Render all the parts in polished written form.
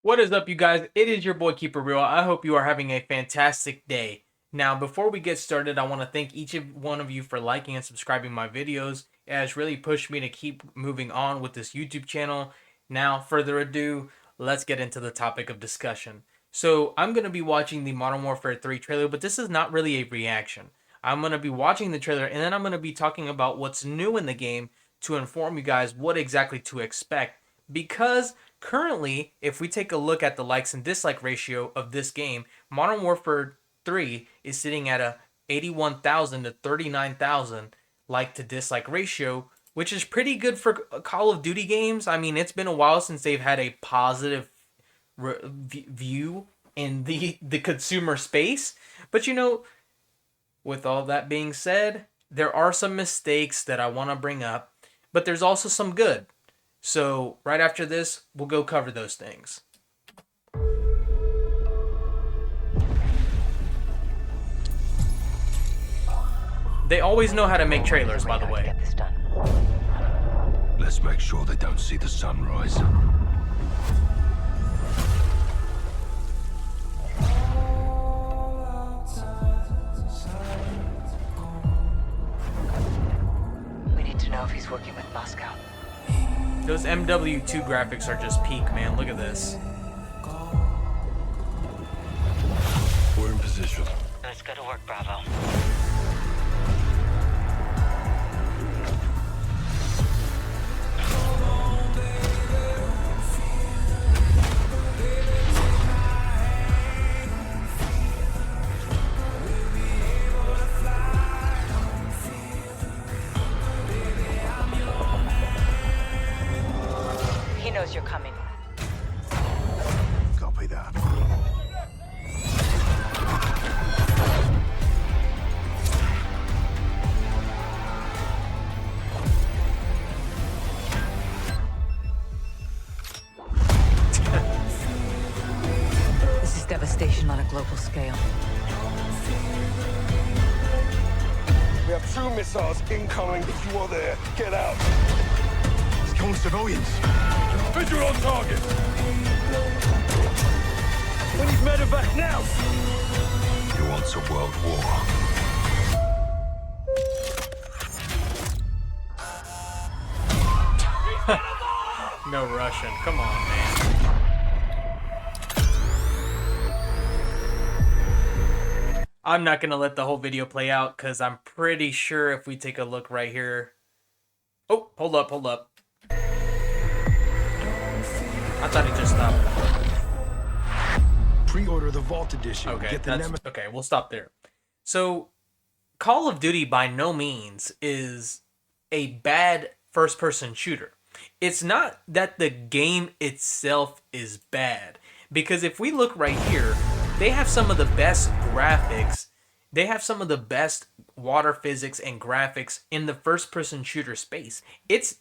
What is up, you guys? It is your boy Keeper Real. I hope you are having a fantastic day. Now, before we get started, I want to thank each of one of you for liking and subscribing my videos. It has really pushed me to keep moving on with this YouTube channel. Now, further ado, let's get into the topic of discussion. So, I'm going to be watching the Modern Warfare 3 trailer, but this is not really a reaction. I'm going to be watching the trailer and then I'm going to be talking about what's new in the game to inform you guys what exactly to expect because currently, if we take a look at the likes and dislike ratio of this game, Modern Warfare 3 is sitting at a 81,000 to 39,000 like to dislike ratio, which is pretty good for Call of Duty games. I mean, it's been a while since they've had a positive view in the consumer space. But with all that being said, there are some mistakes that I want to bring up, but there's also some good. So, right after this, we'll go cover those things. They always know how to make trailers, by the way. Let's make sure they don't see the sunrise. We need to know if he's working with Moscow. Those MW2 graphics are just peak, man. Look at this. We're in position. Let's go to work, Bravo. He knows you're coming. Copy that. This is devastation on a global scale. We have 2 missiles incoming. If you are there, get out. It's killing civilians. Visual on target. We need medevac now. He wants a world war. No Russian. Come on, man. I'm not going to let the whole video play out because I'm pretty sure if we take a look right here. Oh, hold up, hold up. I thought it just stopped. Pre-order the Vault Edition. Okay, Get the okay, we'll stop there. So, Call of Duty by no means is a bad first-person shooter. It's not that the game itself is bad, because if we look right here, they have some of the best graphics. They have some of the best water physics and graphics in the first-person shooter space.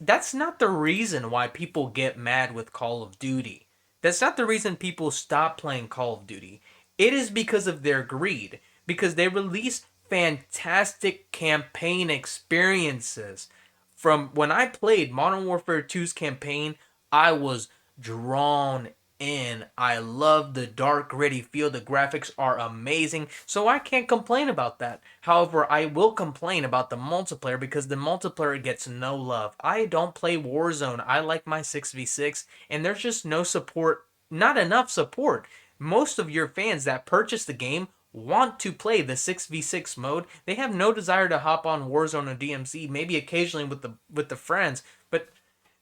That's not the reason why people get mad with Call of Duty. That's not the reason people stop playing Call of Duty. It is because of their greed, because they release fantastic campaign experiences. From when I played Modern Warfare 2's campaign, I was drawn in. I love the dark, gritty feel. The graphics are amazing, so I can't complain about that. However, I will complain about the multiplayer because the multiplayer gets no love. I don't play Warzone. I like my 6v6, and there's just no support, not enough support. Most of your fans that purchase the game want to play the 6v6 mode. They have no desire to hop on Warzone or DMC, maybe occasionally with the friends, but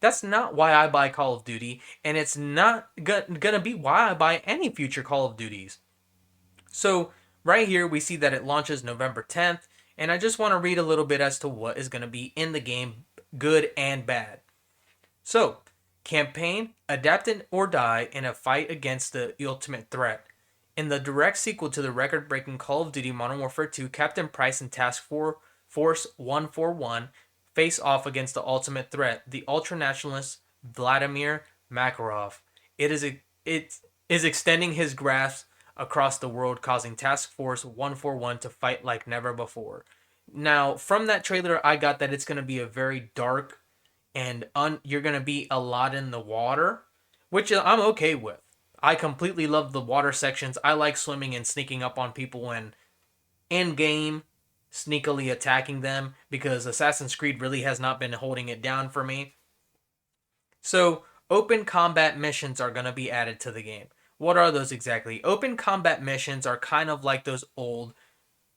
that's not why I buy Call of Duty, and it's not gonna be why I buy any future Call of Duties. So right here we see that it launches November 10th, and I just want to read a little bit as to what is going to be in the game, good and bad. So, campaign, adapt or die in a fight against the ultimate threat. In the direct sequel to the record-breaking Call of Duty Modern Warfare 2, Captain Price and Task Force 141 face off against the ultimate threat, the ultranationalist Vladimir Makarov. It is extending his grasp across the world, causing Task Force 141 to fight like never before. Now, from that trailer, I got that it's going to be a very dark and you're going to be a lot in the water, which I'm okay with. I completely love the water sections. I like swimming and sneaking up on people and in game sneakily attacking them because Assassin's Creed really has not been holding it down for me. So, open combat missions are going to be added to the game. What are those exactly? Open combat missions are kind of like those old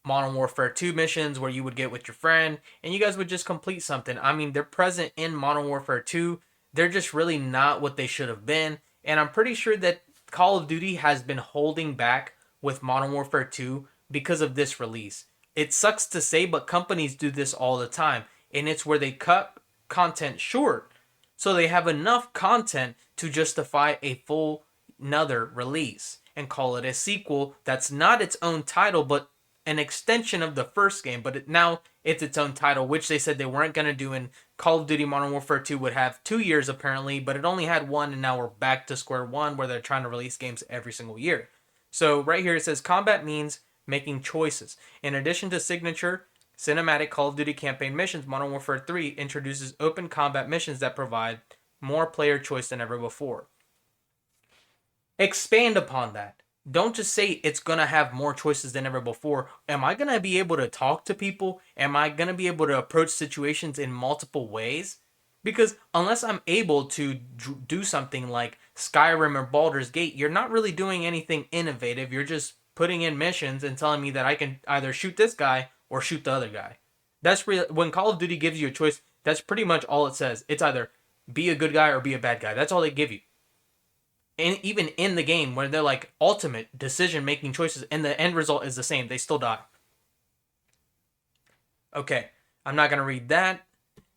Modern Warfare 2 missions where you would get with your friend and you guys would just complete something. I mean, they're present in Modern Warfare 2. They're just really not what they should have been. And I'm pretty sure that Call of Duty has been holding back with Modern Warfare 2 because of this release. It sucks to say, but companies do this all the time. And it's where they cut content short so they have enough content to justify a full another release and call it a sequel that's not its own title, but an extension of the first game, but now it's its own title, which they said they weren't going to do in Call of Duty Modern Warfare 2 would have 2 years apparently, but it only had one, and now we're back to square one where they're trying to release games every single year. So right here it says combat means making choices. In addition to signature cinematic Call of Duty campaign missions, Modern Warfare 3 introduces open combat missions that provide more player choice than ever before. Expand upon that. Don't just say it's going to have more choices than ever before. Am I going to be able to talk to people? Am I going to be able to approach situations in multiple ways? Because unless I'm able to do something like Skyrim or Baldur's Gate, you're not really doing anything innovative. You're just putting in missions and telling me that I can either shoot this guy or shoot the other guy. That's real. When Call of Duty gives you a choice, that's pretty much all it says. It's either be a good guy or be a bad guy. That's all they give you. And even in the game where they're like ultimate decision making choices and the end result is the same, they still die. Okay, I'm not going to read that.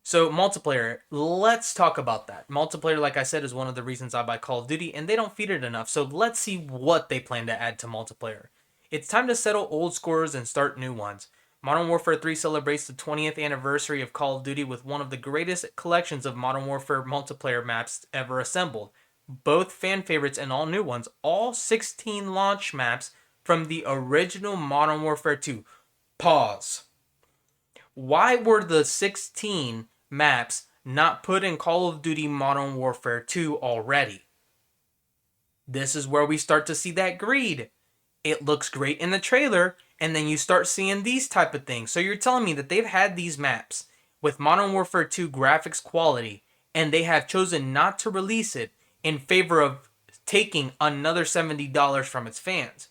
So multiplayer, let's talk about that. Multiplayer, like I said, is one of the reasons I buy Call of Duty, and they don't feed it enough. So let's see what they plan to add to multiplayer. It's time to settle old scores and start new ones. Modern Warfare 3 celebrates the 20th anniversary of Call of Duty with one of the greatest collections of Modern Warfare multiplayer maps ever assembled. Both fan favorites and all new ones, all 16 launch maps from the original Modern Warfare 2. Pause. Why were the 16 maps not put in Call of Duty Modern Warfare 2 already? This is where we start to see that greed. It looks great in the trailer, and then you start seeing these type of things. So you're telling me that they've had these maps with Modern Warfare 2 graphics quality, and they have chosen not to release it in favor of taking another $70 from its fans.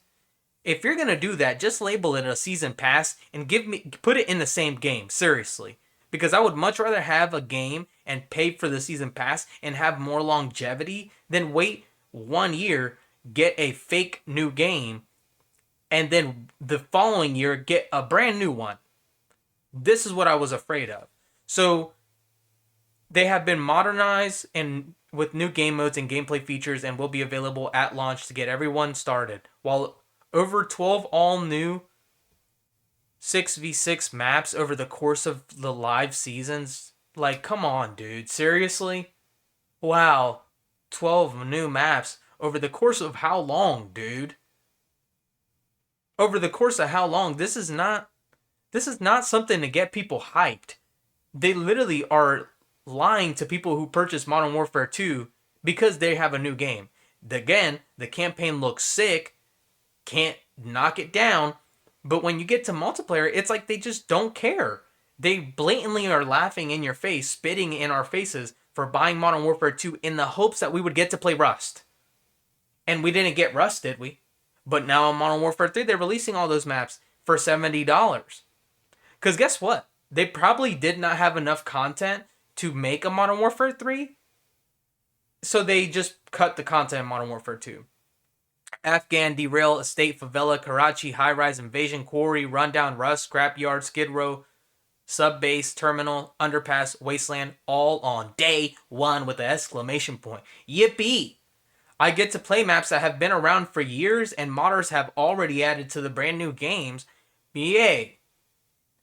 If you're going to do that, just label it a season pass and put it in the same game, seriously. Because I would much rather have a game and pay for the season pass and have more longevity than wait 1 year, get a fake new game, and then the following year get a brand new one. This is what I was afraid of. So they have been modernized and with new game modes and gameplay features and will be available at launch to get everyone started. While over 12 all new 6v6 maps over the course of the live seasons. Like, come on, dude. Seriously? Wow. 12 new maps over the course of how long, dude? Over the course of how long? This is not something to get people hyped. They literally are lying to people who purchase Modern Warfare 2 because they have a new game. Again, the campaign looks sick, can't knock it down, but when you get to multiplayer, it's like they just don't care. They blatantly are laughing in your face, spitting in our faces for buying Modern Warfare 2 in the hopes that we would get to play Rust. And we didn't get Rust, did we? But now on Modern Warfare 3, they're releasing all those maps for $70. Because guess what? They probably did not have enough content to make a Modern Warfare 3, so they just cut the content in Modern Warfare 2. Afghan, Derail, Estate, Favela, Karachi, High Rise, Invasion, Quarry, Rundown, Rust, Scrapyard, Skid Row, Sub Base, Terminal, Underpass, Wasteland, all on day one with an exclamation point. Yippee! I get to play maps that have been around for years and modders have already added to the brand new games. Yay!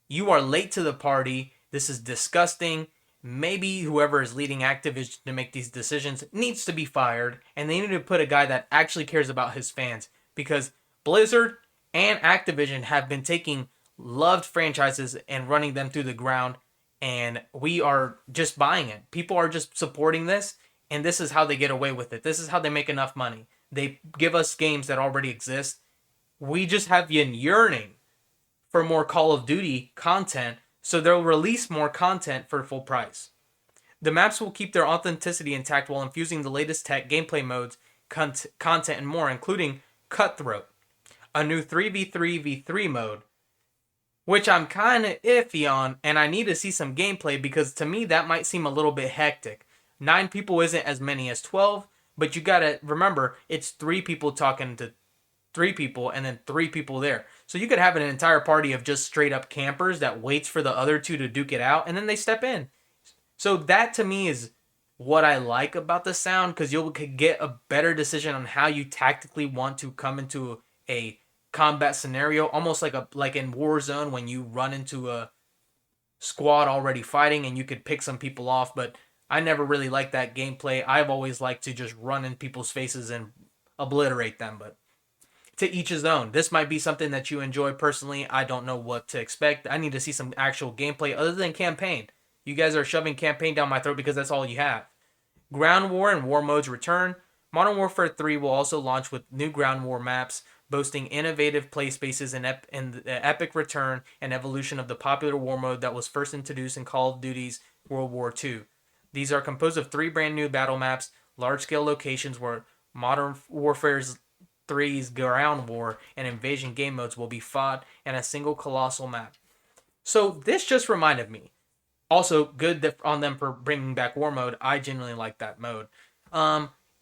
You are late to the party. This is disgusting. Maybe whoever is leading Activision to make these decisions needs to be fired, and they need to put a guy that actually cares about his fans, because Blizzard and Activision have been taking loved franchises and running them through the ground, and we are just buying it. People are just supporting this, and this is how they get away with it. This is how they make enough money. They give us games that already exist. We just have been yearning for more Call of Duty content, so they'll release more content for full price. The maps will keep their authenticity intact while infusing the latest tech, gameplay modes, content, and more, including Cutthroat, a new 3v3v3 mode, which I'm kind of iffy on, and I need to see some gameplay because to me that might seem a little bit hectic. 9 people isn't as many as 12, but you gotta remember it's 3 people talking to 3 people and then 3 people there. So you could have an entire party of just straight up campers that waits for the other 2 to duke it out and then they step in. So that to me is what I like about the sound, because you could get a better decision on how you tactically want to come into a combat scenario, almost like in Warzone when you run into a squad already fighting and you could pick some people off. But I never really liked that gameplay. I've always liked to just run in people's faces and obliterate them, but to each his own. This might be something that you enjoy personally. I don't know what to expect. I need to see some actual gameplay other than campaign. You guys are shoving campaign down my throat because that's all you have. Ground War and War modes return. Modern Warfare 3 will also launch with new Ground War maps, boasting innovative play spaces and the epic return and evolution of the popular war mode that was first introduced in Call of Duty's World War II. These are composed of 3 brand new battle maps, large-scale locations where Modern Warfare 3's Ground War and Invasion game modes will be fought in a single colossal map. So this just reminded me. Also, good on them for bringing back War mode. I genuinely like that mode.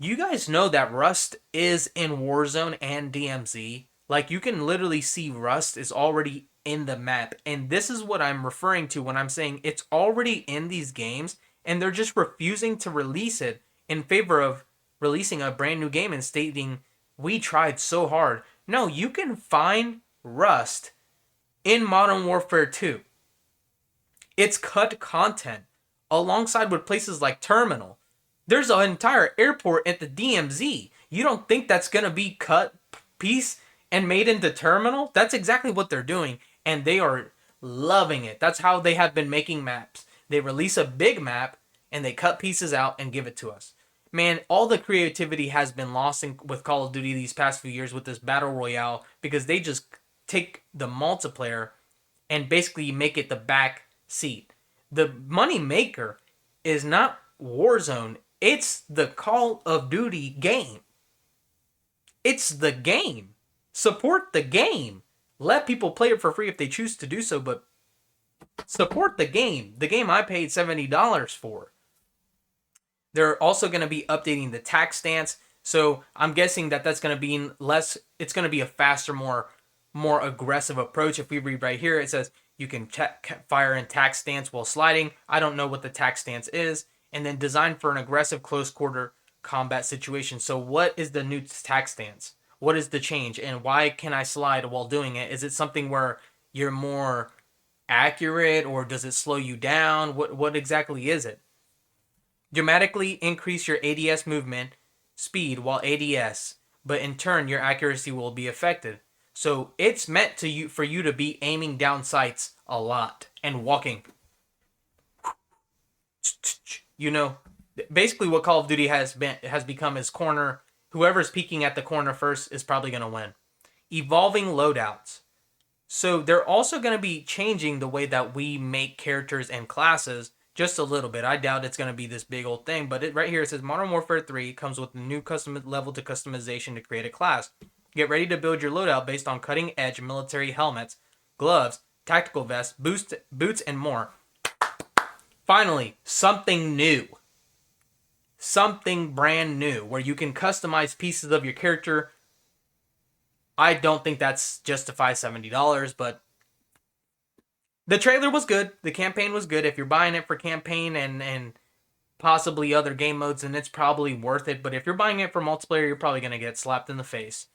You guys know that Rust is in Warzone and DMZ. Like, you can literally see Rust is already in the map. And this is what I'm referring to when I'm saying it's already in these games, and they're just refusing to release it in favor of releasing a brand new game and stating, we tried so hard. No, you can find Rust in Modern Warfare 2. It's cut content alongside with places like Terminal. There's an entire airport at the DMZ. You don't think that's going to be cut piece and made into Terminal? That's exactly what they're doing, and they are loving it. That's how they have been making maps. They release a big map, and they cut pieces out and give it to us. Man, all the creativity has been lost with Call of Duty these past few years with this Battle Royale, because they just take the multiplayer and basically make it the back seat. The money maker is not Warzone. It's the Call of Duty game. It's the game. Support the game. Let people play it for free if they choose to do so, but support the game. The game I paid $70 for. They're also going to be updating the tac stance, so I'm guessing that that's going to be less. It's going to be a faster, more aggressive approach. If we read right here, it says you can fire in tac stance while sliding. I don't know what the tac stance is. And then designed for an aggressive close quarter combat situation. So what is the new tac stance? What is the change? And why can I slide while doing it? Is it something where you're more accurate, or does it slow you down? What exactly is it? Dramatically increase your ADS movement speed while ADS, but in turn your accuracy will be affected. So it's meant for you to be aiming down sights a lot and walking. You know, basically what Call of Duty has become is corner. Whoever's peeking at the corner first is probably going to win. Evolving loadouts. So they're also going to be changing the way that we make characters and classes just a little bit. I doubt it's going to be this big old thing, but right here it says Modern Warfare 3 comes with a new custom level to customization to create a class. Get ready to build your loadout based on cutting-edge military helmets, gloves, tactical vests, boots, and more. Finally, something new. Something brand new where you can customize pieces of your character. I don't think that's justifies $70, but the trailer was good. The campaign was good. If you're buying it for campaign and possibly other game modes, then it's probably worth it. But if you're buying it for multiplayer, you're probably going to get slapped in the face.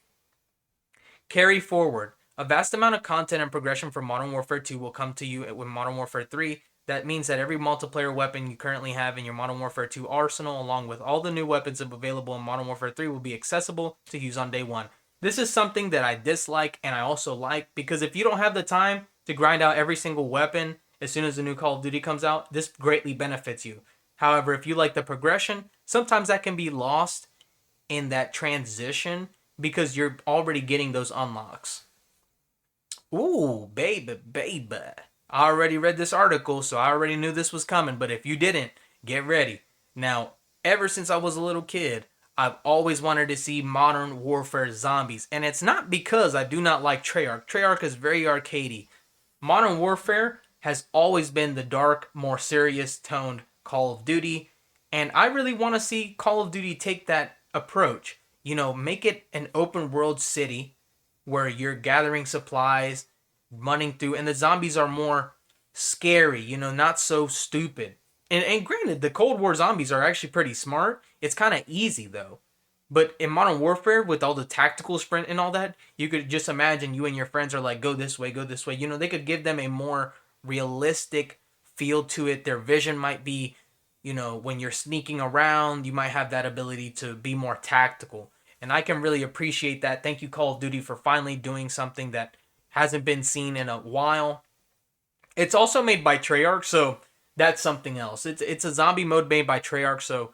Carry forward. A vast amount of content and progression from Modern Warfare 2 will come to you with Modern Warfare 3. That means that every multiplayer weapon you currently have in your Modern Warfare 2 arsenal, along with all the new weapons available in Modern Warfare 3, will be accessible to use on day one. This is something that I dislike and I also like, because if you don't have the time to grind out every single weapon as soon as the new Call of Duty comes out, this greatly benefits you. However, if you like the progression, sometimes that can be lost in that transition because you're already getting those unlocks. Ooh, baby, baby. I already read this article, so I already knew this was coming, but if you didn't, get ready. Now, ever since I was a little kid, I've always wanted to see Modern Warfare Zombies, and it's not because I do not like Treyarch. Treyarch is very arcadey. Modern Warfare has always been the dark, more serious toned Call of Duty, and I really want to see Call of Duty take that approach. You know, make it an open world city where you're gathering supplies, running through, and the zombies are more scary, you know, not so stupid. And granted, the Cold War zombies are actually pretty smart. It's kind of easy though. But in Modern Warfare, with all the tactical sprint and all that, you could just imagine you and your friends are like, go this way, go this way. You know, they could give them a more realistic feel to it. Their vision might be, you know, when you're sneaking around, you might have that ability to be more tactical. And I can really appreciate that. Thank you, Call of Duty, for finally doing something that hasn't been seen in a while. It's also made by Treyarch, so that's something else. It's a zombie mode made by Treyarch, so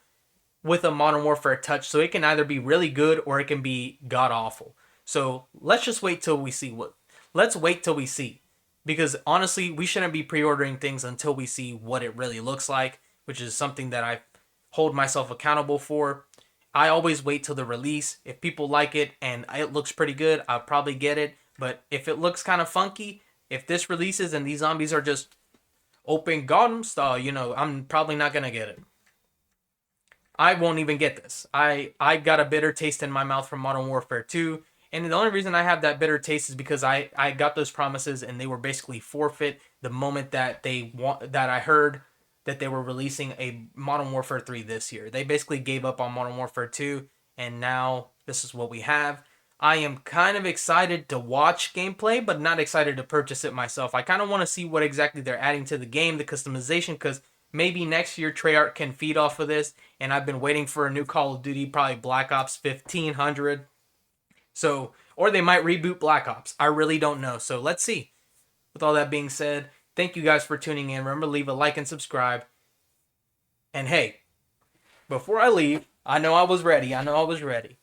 with a Modern Warfare touch, so it can either be really good or it can be god awful. So let's just wait till we see let's wait till we see. Because honestly, we shouldn't be pre-ordering things until we see what it really looks like, which is something that I hold myself accountable for. I always wait till the release. If people like it and it looks pretty good, I'll probably get it. But if it looks kind of funky, if this releases and these zombies are just open Gotham style, you know, I'm probably not going to get it. I won't even get this. I got a bitter taste in my mouth from Modern Warfare 2. And the only reason I have that bitter taste is because I got those promises and they were basically forfeit the moment that I heard that they were releasing a Modern Warfare 3 this year. They basically gave up on Modern Warfare 2 and now this is what we have. I am kind of excited to watch gameplay, but not excited to purchase it myself. I kind of want to see what exactly they're adding to the game, the customization, because maybe next year Treyarch can feed off of this, and I've been waiting for a new Call of Duty, probably Black Ops 1500. So, or they might reboot Black Ops. I really don't know. So let's see. With all that being said, thank you guys for tuning in. Remember, leave a like and subscribe. And hey, before I leave, I know I was ready.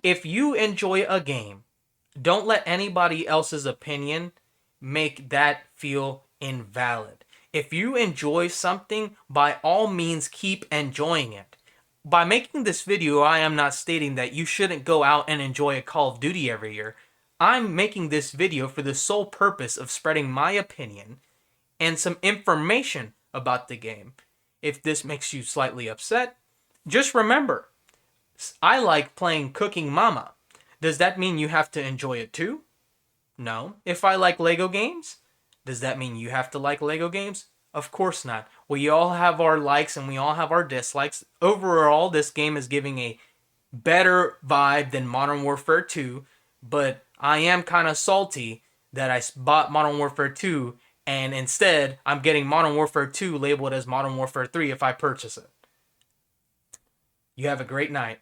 If you enjoy a game, don't let anybody else's opinion make that feel invalid. If you enjoy something, by all means, keep enjoying it. By making this video, I am not stating that you shouldn't go out and enjoy a Call of Duty every year. I'm making this video for the sole purpose of spreading my opinion and some information about the game. If this makes you slightly upset, just remember, I like playing Cooking Mama. Does that mean you have to enjoy it too? No. If I like Lego games, does that mean you have to like Lego games? Of course not. We all have our likes and we all have our dislikes. Overall, this game is giving a better vibe than Modern Warfare 2, but I am kind of salty that I bought Modern Warfare 2 and instead I'm getting Modern Warfare 2 labeled as Modern Warfare 3 if I purchase it. You have a great night.